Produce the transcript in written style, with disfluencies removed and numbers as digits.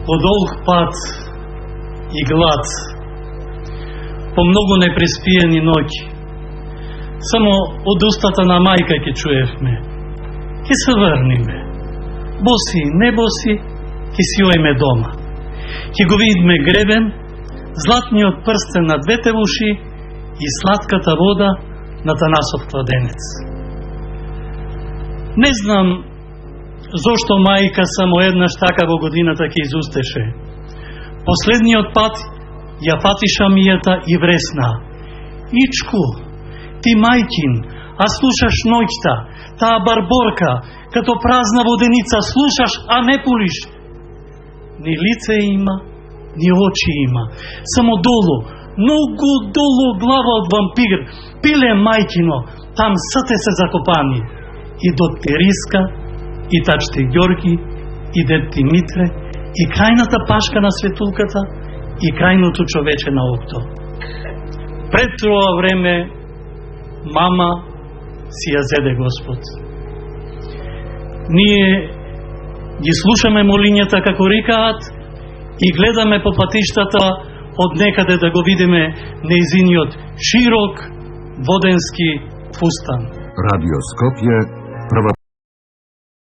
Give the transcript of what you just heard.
по долг пат и глад, по многу непреспиени ноќи. Само од устата на мајка ќе чуевме. Ќе се врниме. Боси и небоси, ќе си ојме дома. Ќе го видиме гребен, златниот прстен на двете уши и сладката вода на Танасов кладенец. Не знам зошто мајка само еднаш така во годината ќе изустеше. Последниот пат ја фати шамијата и вресна. Ичку, ти мајкин, а слушаш ноќта, таа барборка, като празна воденица, слушаш, а не пулиш. Ни лице има, ни очи има. Само долу, многу долу глава од вампир, пиле мајкино, там сите се закопани. И до Териска, и тачте Ѓорги, и детти Митре, и крајната пашка на светулката, и крајното човече на окто. Пред тоа време мама си ја зеде Господ. Ние ги слушаме молињата како рикаат и гледаме по патиштата од некаде да го видиме нејзиниот широк воденски фустан. Радио Скопје, прва